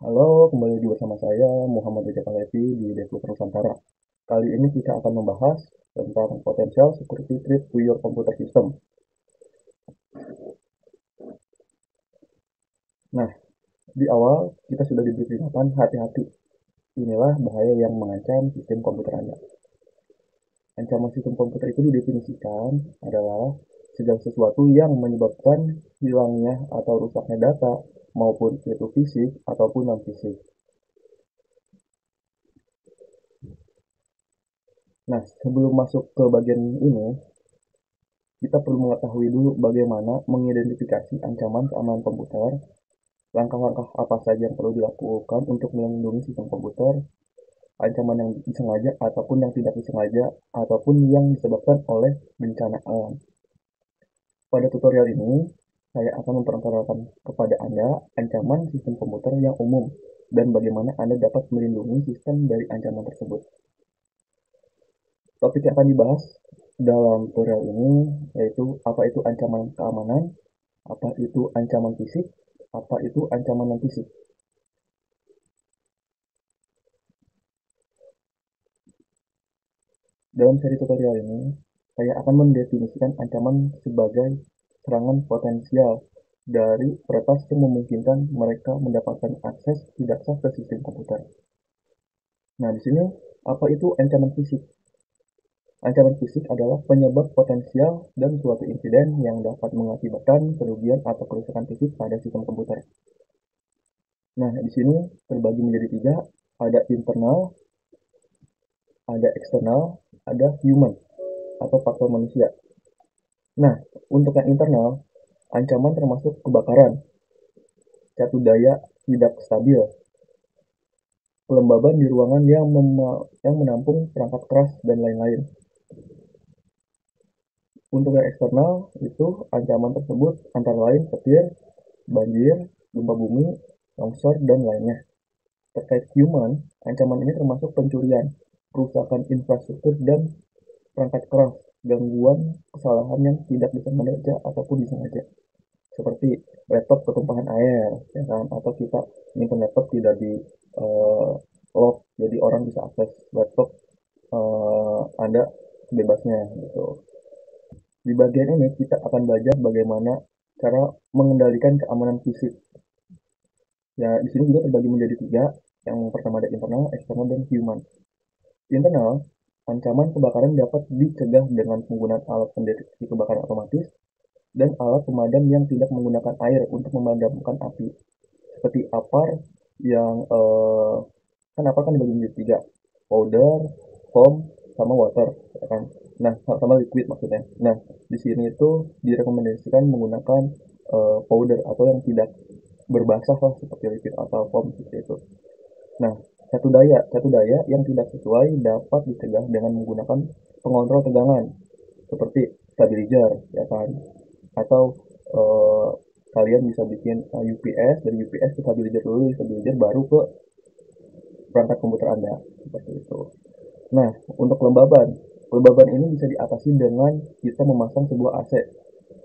Halo, kembali lagi bersama saya Muhammad Rijal Kalevi di Developer Nusantara. Kali ini kita akan membahas tentang potensial security threat to your computer system. Nah, di awal kita sudah diberi peringatan hati-hati. Inilah bahaya yang mengancam sistem komputer Anda. Ancaman sistem komputer itu didefinisikan adalah segala sesuatu yang menyebabkan hilangnya atau rusaknya data maupun itu fisik ataupun non-fisik. Nah, sebelum masuk ke bagian ini, kita perlu mengetahui dulu bagaimana mengidentifikasi ancaman keamanan komputer, langkah-langkah apa saja yang perlu dilakukan untuk melindungi sistem komputer, ancaman yang disengaja ataupun yang tidak disengaja, ataupun yang disebabkan oleh bencana alam. Pada tutorial ini, saya akan memperkenalkan kepada Anda ancaman sistem komputer yang umum dan bagaimana Anda dapat melindungi sistem dari ancaman tersebut. Topik yang akan dibahas dalam tutorial ini yaitu apa itu ancaman keamanan, apa itu ancaman fisik, apa itu ancaman non-fisik. Dalam seri tutorial ini, saya akan mendefinisikan ancaman sebagai serangan potensial dari peretas yang memungkinkan mereka mendapatkan akses tidak sah ke sistem komputer. Nah, di sini apa itu ancaman fisik? Ancaman fisik adalah penyebab potensial dan suatu insiden yang dapat mengakibatkan kerugian atau kerusakan fisik pada sistem komputer. Nah, di sini terbagi menjadi tiga, ada internal, ada eksternal, ada human atau faktor manusia. Nah, untuk yang internal, ancaman termasuk kebakaran, catu daya tidak stabil, kelembaban di ruangan yang menampung perangkat keras, dan lain-lain. Untuk yang eksternal, itu ancaman tersebut antara lain petir, banjir, gempa bumi, longsor, dan lainnya. Terkait human, ancaman ini termasuk pencurian, kerusakan infrastruktur dan perangkat keras, gangguan, kesalahan yang tidak disengaja ataupun disengaja. Seperti laptop ketumpahan air, ya kan? Atau kita nyimpen laptop tidak di lock, jadi orang bisa akses laptop Anda sebebasnya gitu. Di bagian ini kita akan belajar bagaimana cara mengendalikan keamanan fisik. Ya, di sini juga terbagi menjadi tiga. Yang pertama ada internal, eksternal, dan human. Internal, ancaman kebakaran dapat dicegah dengan penggunaan alat pendeteksi kebakaran otomatis dan alat pemadam yang tidak menggunakan air untuk memadamkan api. Seperti APAR yang kan APAR kan dibagi menjadi tiga, powder, foam, sama water, ya kan? Nah, sama liquid maksudnya. Nah, di sini itu direkomendasikan menggunakan powder atau yang tidak berbasah lah seperti liquid atau foam seperti itu. Nah, satu daya yang tidak sesuai dapat dicegah dengan menggunakan pengontrol tegangan seperti stabilizer, ya kan? Atau eh, kalian bisa bikin UPS, dari UPS ke stabilizer dulu, stabilizer baru ke perangkat komputer Anda seperti itu. Nah, untuk kelembaban, kelembaban ini bisa diatasi dengan kita memasang sebuah AC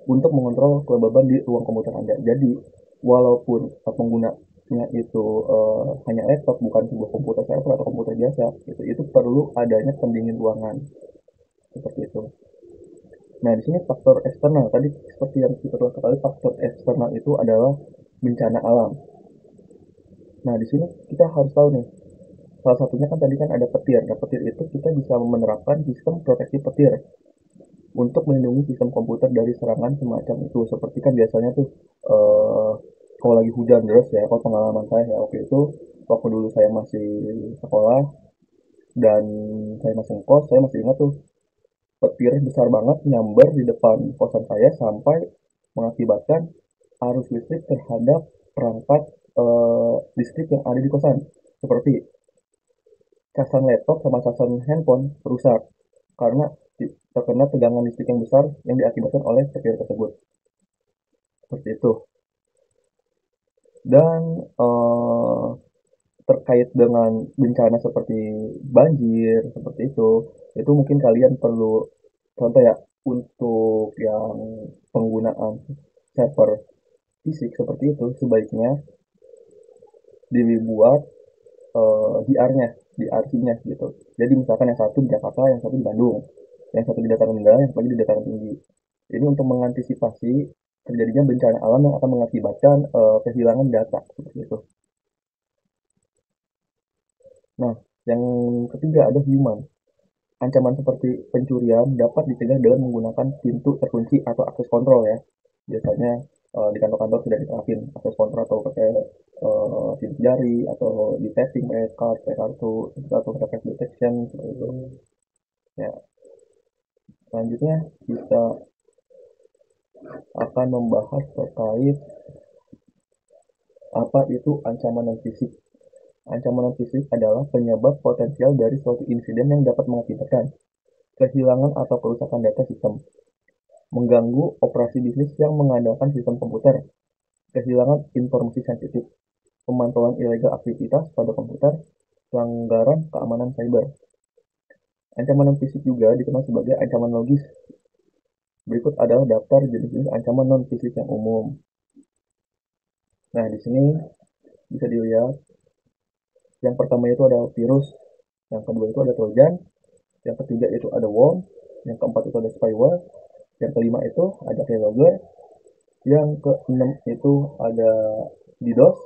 untuk mengontrol kelembaban di ruang komputer Anda. Jadi, walaupun penggunanya itu hanya laptop, bukan sebuah komputer server atau komputer biasa, itu perlu adanya pendingin ruangan seperti itu. Nah, di sini faktor eksternal tadi seperti yang kita telah ketahui, faktor eksternal itu adalah bencana alam. Nah, di sini kita harus tahu nih, salah satunya kan tadi kan ada petir. Nah, petir itu kita bisa menerapkan sistem proteksi petir untuk melindungi sistem komputer dari serangan semacam itu. Seperti kan biasanya tuh kalau lagi hujan deras ya, kalau pengalaman saya ya waktu itu, waktu dulu saya masih sekolah dan saya masih ngekos, saya masih ingat tuh petir besar banget nyamber di depan kosan saya sampai mengakibatkan arus listrik terhadap perangkat listrik yang ada di kosan. Seperti casan laptop sama casan handphone rusak karena terkena tegangan listrik yang besar yang diakibatkan oleh petir tersebut. Seperti itu. Dan terkait dengan bencana seperti banjir, seperti itu mungkin kalian perlu contoh ya untuk yang penggunaan server fisik seperti itu sebaiknya dibuat DR-nya, DR-nya gitu. Jadi misalkan yang satu di Jakarta, yang satu di Bandung, yang satu di dataran rendah, yang satu lagi di dataran tinggi. Ini untuk mengantisipasi terjadinya bencana alam yang akan mengakibatkan kehilangan data seperti itu. Nah, yang ketiga ada human. Ancaman seperti pencurian dapat dicegah dengan menggunakan pintu terkunci atau akses kontrol ya. Biasanya di kantor-kantor sudah diterapin akses kontrol atau pakai sidik jari atau di tapping pakai kartu atau pakai face detection seperti itu. Ya, selanjutnya kita akan membahas terkait apa itu ancaman non fisik. Ancaman non fisik adalah penyebab potensial dari suatu insiden yang dapat mengakibatkan kehilangan atau kerusakan data sistem, mengganggu operasi bisnis yang mengandalkan sistem komputer, kehilangan informasi sensitif, pemantauan ilegal aktivitas pada komputer, pelanggaran keamanan cyber. Ancaman non-fisik juga dikenal sebagai ancaman logis. Berikut adalah daftar jenis-jenis ancaman non-fisik yang umum. Nah, di sini bisa dilihat yang pertama itu ada virus, yang kedua itu ada trojan, yang ketiga itu ada worm, yang keempat itu ada spyware, yang kelima itu ada keylogger, yang keenam itu ada DDoS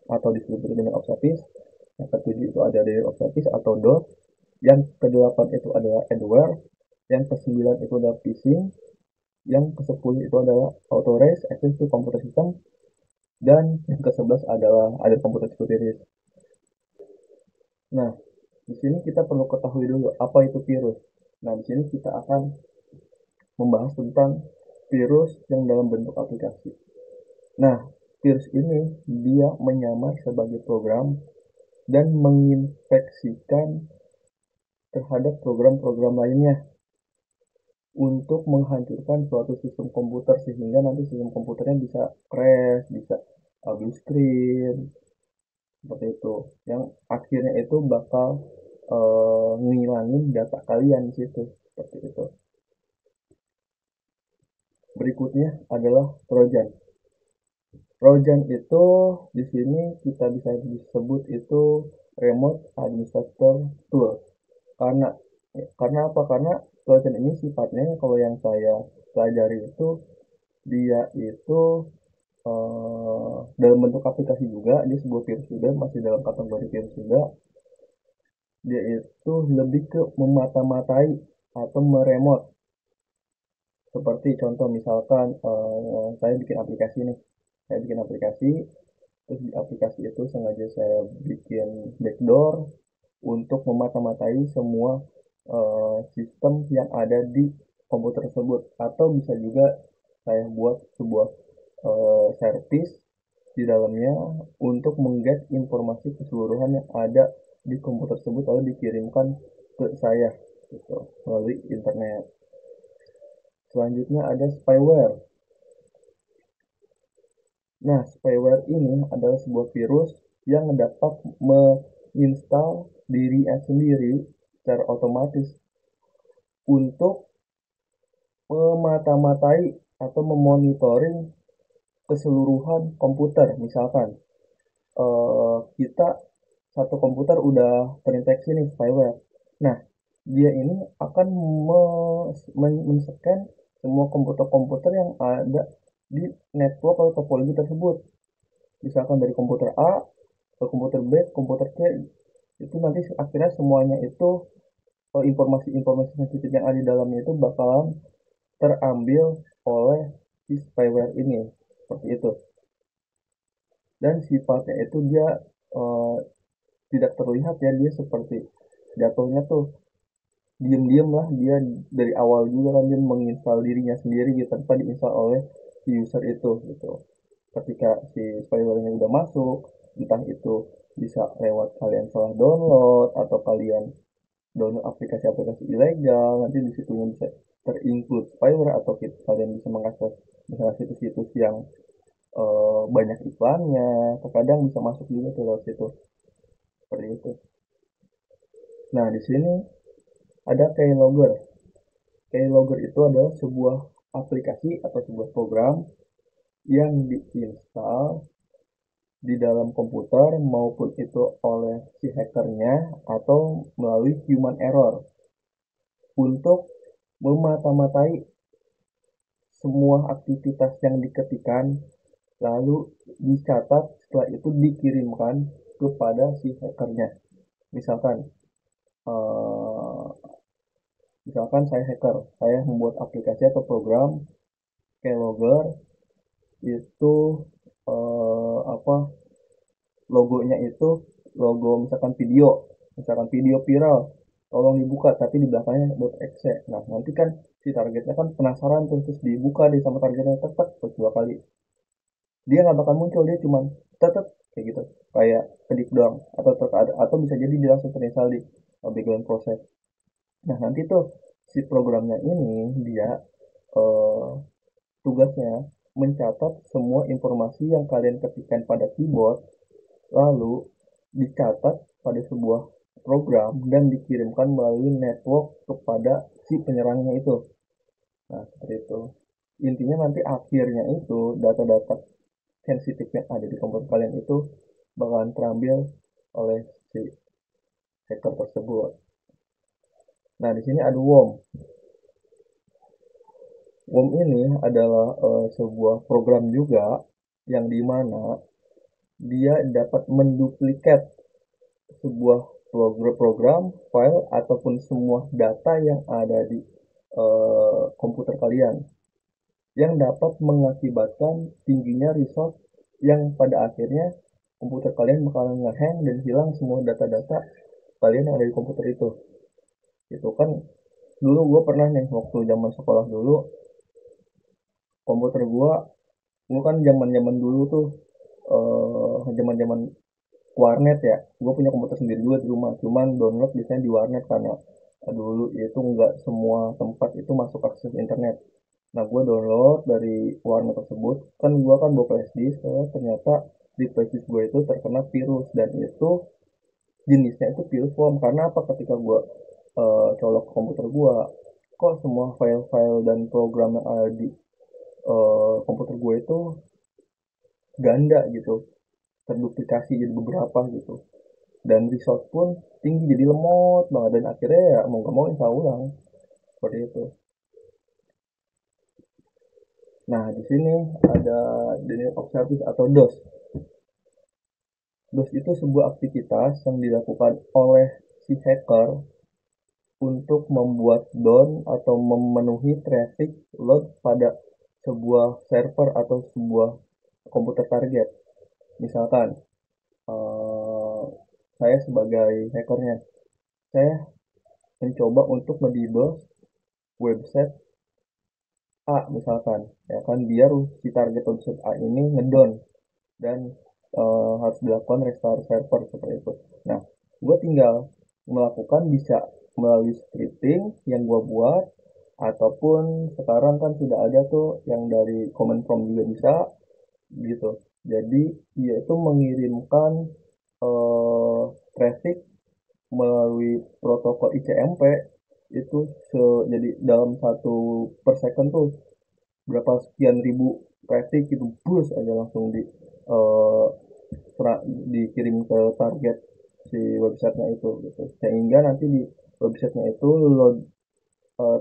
atau distributed denial of service, yang ketujuh itu ada denial of service atau DOS, yang kedelapan itu adalah adware, yang kesembilan itu adalah phishing, yang ke-10 itu adalah authorized access to computer system, dan yang ke-11 adalah ada computer security risk. Nah, di sini kita perlu ketahui dulu apa itu virus. Nah, di sini kita akan membahas tentang virus yang dalam bentuk aplikasi. Nah, virus ini dia menyamar sebagai program dan menginfeksikan terhadap program-program lainnya untuk menghancurkan suatu sistem komputer sehingga nanti sistem komputernya bisa crash, bisa habis screen, seperti itu. Yang akhirnya itu bakal ngilangin data kalian di situ, seperti itu. Berikutnya adalah Trojan. Trojan itu di sini kita bisa disebut itu remote administrator tool. Karena apa? Karena Trojan ini sifatnya kalau yang saya pelajari itu dia itu dalam bentuk aplikasi juga, dia sebuah virus juga, masih dalam kategori virus juga. Dia itu lebih ke memata-matai atau meremot. Seperti contoh misalkan saya bikin aplikasi nih, terus di aplikasi itu sengaja saya bikin backdoor untuk memata-matai semua sistem yang ada di komputer tersebut, atau bisa juga saya buat sebuah service di dalamnya untuk mengget informasi keseluruhan yang ada di komputer tersebut lalu dikirimkan ke saya gitu, melalui internet. Selanjutnya ada spyware. Nah, spyware ini adalah sebuah virus yang dapat menginstal dirinya sendiri secara otomatis untuk memata-matai atau memonitoring keseluruhan komputer. Misalkan kita satu komputer udah terinfeksi nih spyware. Nah, dia ini akan men-scan semua komputer-komputer yang ada di network atau topologi tersebut. Misalkan dari komputer A ke komputer B, komputer C, itu nanti akhirnya semuanya itu informasi-informasi sensitif yang ada di dalamnya itu bakalan terambil oleh si spyware ini, seperti itu. Dan sifatnya itu dia eh, tidak terlihat ya, dia seperti jatuhnya tuh diem-diem lah, dia dari awal juga kan dia menginstal dirinya sendiri gitu tanpa diinstal oleh si user itu gitu. Ketika si spyware-nya udah masuk, entah itu bisa lewat kalian salah download atau kalian download aplikasi-aplikasi ilegal, nanti di situ bisa terinclude spyware, atau kalian bisa mengakses misalnya situs-situs yang banyak iklannya, terkadang bisa masuk juga tuh lewat situ, seperti itu. Nah, di sini ada keylogger. Keylogger itu adalah sebuah aplikasi atau sebuah program yang diinstal di dalam komputer maupun itu oleh si hackernya atau melalui human error untuk memata-matai semua aktivitas yang diketikkan lalu dicatat setelah itu dikirimkan kepada si hackernya. Misalkan eh, misalkan saya hacker, saya membuat aplikasi atau program keylogger itu apa logonya itu logo misalkan video viral, tolong dibuka tapi di belakangnya .exe. Nah nanti kan si targetnya kan penasaran tuh, terus dibuka deh sama targetnya, tepat terus 2 kali dia nggak bakal muncul, dia cuman tetep kayak gitu, kayak kedik doang, atau bisa jadi dia langsung terinstall di background proses. Nah nanti tuh si programnya ini dia eh, tugasnya mencatat semua informasi yang kalian ketikkan pada keyboard, lalu dicatat pada sebuah program dan dikirimkan melalui network kepada si penyerangnya itu. Nah, seperti itu. Intinya nanti akhirnya itu data-data sensitif yang ada di komputer kalian itu bakalan terambil oleh si hacker tersebut. Nah, di sini ada worm. Worm ini adalah sebuah program juga yang dimana dia dapat menduplikat sebuah program, file, ataupun semua data yang ada di komputer kalian yang dapat mengakibatkan tingginya resource yang pada akhirnya komputer kalian bakalan ngehang dan hilang semua data-data kalian yang ada di komputer itu. Itu kan dulu gue pernah nih waktu zaman sekolah dulu, komputer gue kan zaman-zaman dulu tuh zaman-zaman warnet ya, gue punya komputer sendiri juga di rumah, cuman download biasanya di warnet karena dulu itu nggak semua tempat itu masuk akses internet. Nah gue download dari warnet tersebut, kan gue kan bawa flash disk, ternyata di flash disk gue itu terkena virus, dan itu jenisnya itu virus worm. Karena apa, ketika gue colok komputer gue, kok semua file-file dan program yang ada di komputer gue itu ganda gitu, terduplikasi jadi beberapa gitu, dan resource pun tinggi jadi lemot banget, dan akhirnya ya mau gak mau install ulang seperti itu. Nah di sini ada denial of service atau DOS. DOS itu sebuah aktivitas yang dilakukan oleh si hacker untuk membuat down atau memenuhi traffic load pada sebuah server atau sebuah komputer target. Misalkan eh, saya sebagai hackernya, saya mencoba untuk mendidos website A misalkan, ya kan, biar si target website A ini ngedon dan harus dilakukan restart server seperti itu. Nah, gue tinggal melakukan bisa melalui scripting yang gue buat, ataupun sekarang kan sudah ada tuh yang dari command prompt juga bisa gitu. Jadi dia itu mengirimkan eh, traffic melalui protokol ICMP itu jadi dalam 1 per second tuh berapa sekian ribu traffic itu bus aja langsung eh, dikirim ke target si websitenya itu gitu, sehingga nanti di websitenya itu load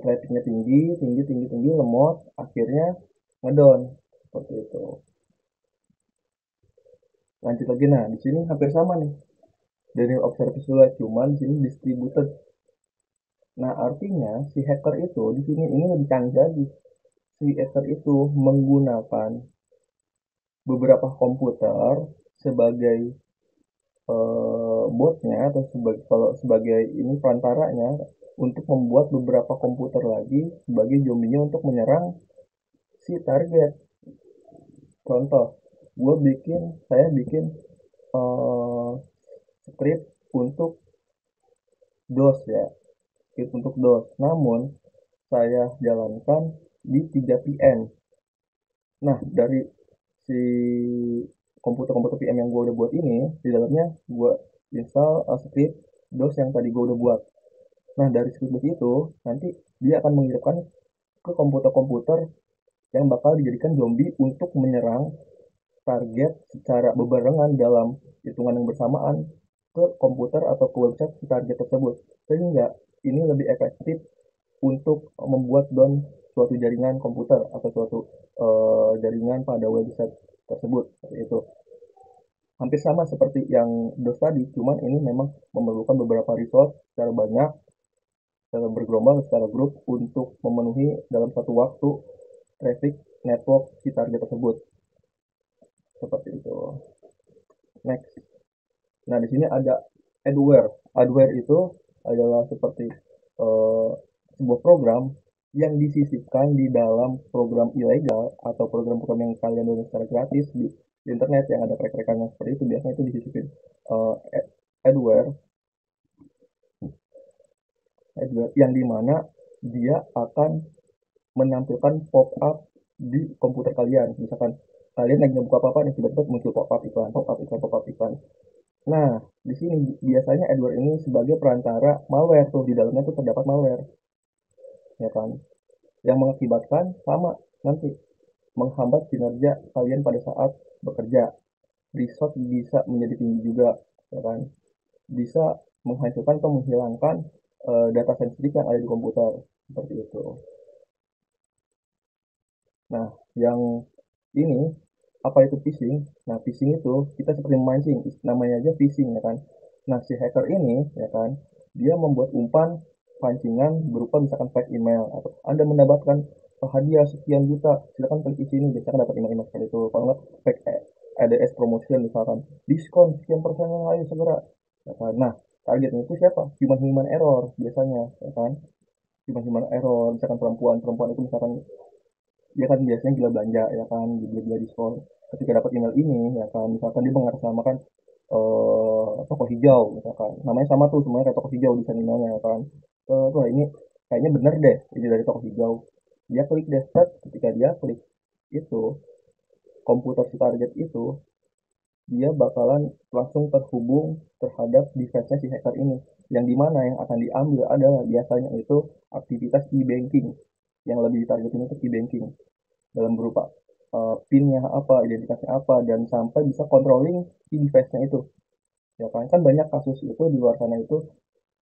trafficnya tinggi tinggi tinggi tinggi, lemot, akhirnya ngedown seperti itu. Lanjut lagi, nah di sini hampir sama nih dari observasi juga, cuman di sini distributed. Nah artinya si hacker itu di sini ini lebih canggih lagi. Si hacker itu menggunakan beberapa komputer sebagai botnya, atau sebagai ini perantaranya untuk membuat beberapa komputer lagi sebagai zombinya untuk menyerang si target. Contoh, saya bikin eh, script untuk DOS ya, script untuk DOS. Namun saya jalankan di 3 PM. Nah, dari si komputer-komputer PM yang gue udah buat ini, di dalamnya gue install script DOS yang tadi gue udah buat. Nah, dari script DOS itu, nanti dia akan mengirimkan ke komputer-komputer yang bakal dijadikan zombie untuk menyerang target secara bebarengan dalam hitungan yang bersamaan ke komputer atau ke website si target tersebut, sehingga ini lebih efektif untuk membuat down suatu jaringan komputer atau suatu jaringan pada website tersebut. Seperti itu. Hampir sama seperti yang DOS tadi, cuman ini memang memerlukan beberapa resource secara banyak, secara bergelombang, secara grup untuk memenuhi dalam satu waktu traffic network si target tersebut. Seperti itu. Next. Nah, di sini ada adware. Adware itu adalah seperti eh, sebuah program yang disisipkan di dalam program ilegal atau program-program yang kalian download secara gratis di internet yang ada track-trackannya seperti itu. Biasanya itu disisipin eh, adware, adware yang dimana dia akan menampilkan pop-up di komputer kalian. Misalkan kalian lagi ngebuka apa-apa nih, tiba-tiba muncul pop-up iklan, pop-up iklan, pop-up iklan. Nah, di sini biasanya adware ini sebagai perantara malware tuh, di dalamnya tuh terdapat malware, ya kan? Yang mengakibatkan sama nanti menghambat kinerja kalian pada saat bekerja. Resource bisa menjadi tinggi juga, ya kan? Bisa menghancurkan atau menghilangkan data sensitif yang ada di komputer, seperti itu. Nah, yang ini apa itu phishing? Nah, phishing itu kita seperti memancing, namanya aja phishing, ya kan. Nah, si hacker ini, ya kan, dia membuat umpan pancingan berupa misalkan fake email atau Anda mendapatkan hadiah sekian juta, silakan klik di sini, biasanya dapat email-email seperti itu. Kalau nggak fake ADS promotion misalkan, diskon sekian persen, ayo segera, ya kan. Nah, targetnya itu siapa? Human error biasanya, ya kan. Human error, misalkan perempuan itu misalkan dia kan biasanya gila belanja, ya kan, gila-gila diskon. Ketika dapat email ini, ya kan, misalkan dia mengatasnamakan toko hijau, misalkan namanya sama tuh semuanya kayak toko hijau di emailnya, ya kan. Wah, ini kayaknya bener deh, ini dari toko hijau. Dia klik deh, set. Ketika dia klik itu, komputer si target itu, dia bakalan langsung terhubung terhadap device-nya si hacker ini, yang dimana yang akan diambil adalah biasanya itu aktivitas e-banking, yang lebih ditargetin itu e-banking dalam berupa PIN-nya apa, identitasnya apa, dan sampai bisa controlling si device-nya itu. Ya kan, kan banyak kasus itu di luar sana itu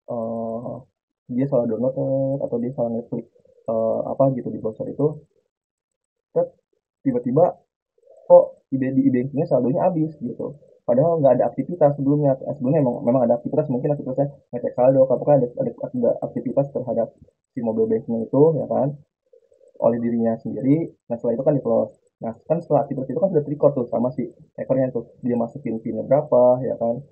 uh, dia salah download atau dia salah ngeklik apa gitu di browser itu, terus tiba-tiba kok di e-bankingnya saldonya habis gitu. Padahal nggak ada aktivitas sebelumnya. Sebelumnya memang ada aktivitas, mungkin aktivitasnya ngecek saldo, apakah ada aktivitas terhadap si mobile bankingnya itu, ya kan, oleh dirinya sendiri. Nah, setelah itu kan di close. Nah, kan setelah aktivitas itu kan sudah record tuh sama si hackernya tuh, dia masukin pinnya berapa, ya kan.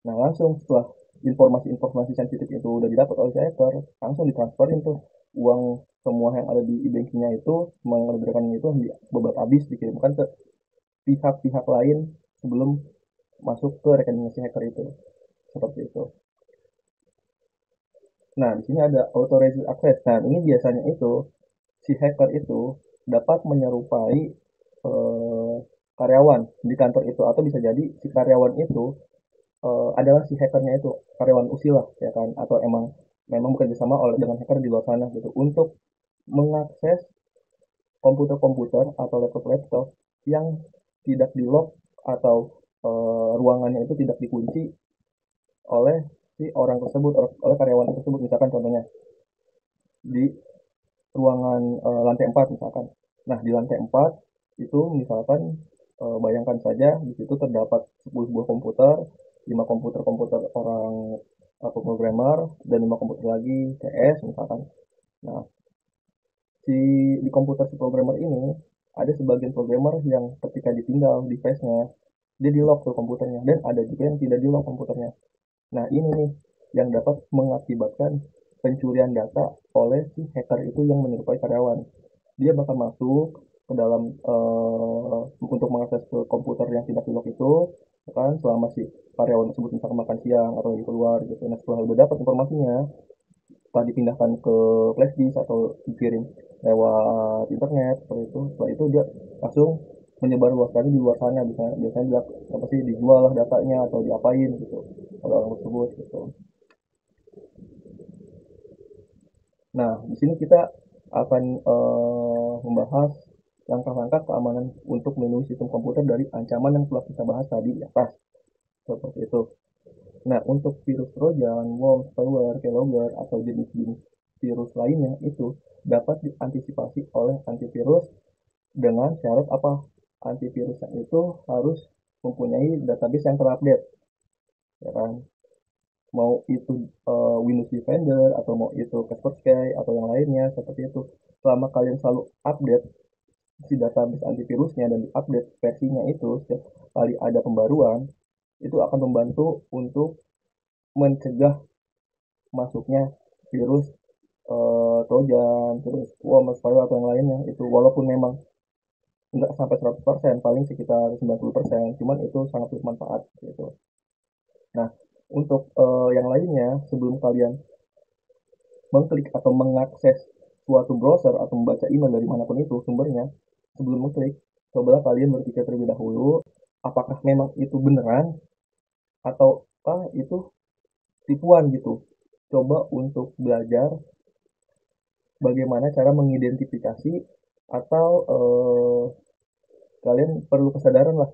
Nah, langsung setelah informasi-informasi sensitif itu udah didapat oleh si hacker, langsung ditransferin tuh uang semua yang ada di e-bankingnya itu, menggunakan itu beberapa habis dikirimkan ke pihak-pihak lain sebelum masuk ke rekeningnya si hacker itu, seperti itu. Nah, di sini ada authorized access. Nah, ini biasanya itu si hacker itu dapat menyerupai eh, karyawan di kantor itu, atau bisa jadi si karyawan itu adalah si hackernya itu karyawan usil lah, ya kan, atau emang memang bekerja sama oleh dengan hacker di luar sana gitu untuk mengakses komputer-komputer atau laptop-laptop yang tidak di lock atau ruangannya itu tidak dikunci oleh si orang tersebut, oleh karyawan tersebut. Misalkan contohnya di ruangan lantai 4 misalkan. Nah, di lantai 4 itu misalkan bayangkan saja di situ terdapat 10 buah komputer, 5 komputer-komputer orang programmer, dan 5 komputer lagi CS misalkan. Nah, di komputer si programmer ini ada sebagian programmer yang ketika ditinggal device-nya, dia di lock tuh komputernya, dan ada juga yang tidak di lock komputernya. Nah, ini nih yang dapat mengakibatkan pencurian data oleh si hacker itu yang menyerupai karyawan. Dia bakal masuk ke dalam untuk mengakses ke komputer yang tidak di lock itu, kan, selama si karyawan tersebut misalkan makan siang atau lagi keluar gitu. Nah, setelah udah dapat informasinya, setelah dipindahkan ke flash disk atau dikirim lewat internet seperti itu, setelah itu dia langsung menyebar luaskannya di luar sana. Biasanya dia apa sih, dijual lah datanya atau diapain gitu oleh orang tersebut gitu. Nah, di sini kita akan membahas langkah-langkah keamanan untuk melindungi sistem komputer dari ancaman yang telah kita bahas tadi di atas. Seperti itu. Nah, untuk virus Trojan, worm, spyware, keylogger, atau jenis-jenis virus lainnya itu dapat diantisipasi oleh antivirus dengan syarat apa? Antivirusnya itu harus mempunyai database yang terupdate, ya kan? Mau itu Windows Defender atau mau itu Kaspersky atau yang lainnya seperti itu. Selama kalian selalu update si database antivirusnya dan diupdate versinya itu setiap kali ada pembaruan, itu akan membantu untuk mencegah masuknya virus Trojan, terus worm, spyware atau yang lainnya itu walaupun memang nggak sampai 100%, paling sekitar 90%, cuman itu sangat bermanfaat gitu. Nah, untuk yang lainnya, sebelum kalian mengklik atau mengakses suatu browser atau membaca email dari manapun itu sumbernya, sebelum mengklik, cobalah kalian berpikir terlebih dahulu, apakah memang itu beneran ataukah itu tipuan gitu. Coba untuk belajar bagaimana cara mengidentifikasi atau kalian perlu kesadaran lah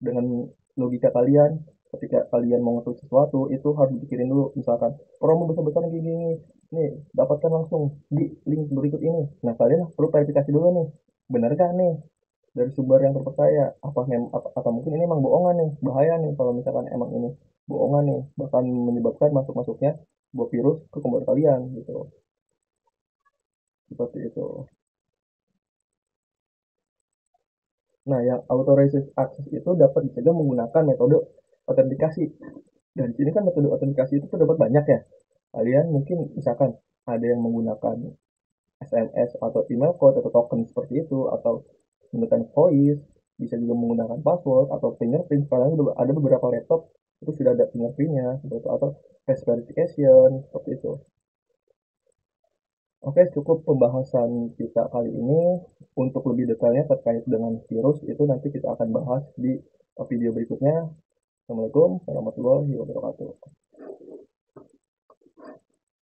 dengan logika kalian ketika kalian mau ngeklik sesuatu itu harus dipikirin dulu, misalkan promo besar-besaran gini nih, dapatkan langsung di link berikut ini. Nah, kalian perlu verifikasi dulu nih, benar gak nih dari sumber yang terpercaya, atau mungkin ini emang bohongan nih, bahaya nih kalau misalkan emang ini bohongan nih, bahkan menyebabkan masuknya buah virus ke komputer kalian gitu, seperti itu. Nah, yang authorized access itu dapat dicegah menggunakan metode autentikasi. Dan di sini kan metode autentikasi itu terdapat banyak ya. Kalian mungkin misalkan ada yang menggunakan SMS atau email code atau token seperti itu, atau menggunakan voice, bisa juga menggunakan password atau fingerprint. Sekarang ada beberapa laptop itu sudah ada fingerprintnya seperti itu, atau face verification seperti itu. Oke, cukup pembahasan kita kali ini. Untuk lebih detailnya terkait dengan virus itu nanti kita akan bahas di video berikutnya. Assalamualaikum warahmatullahi wabarakatuh.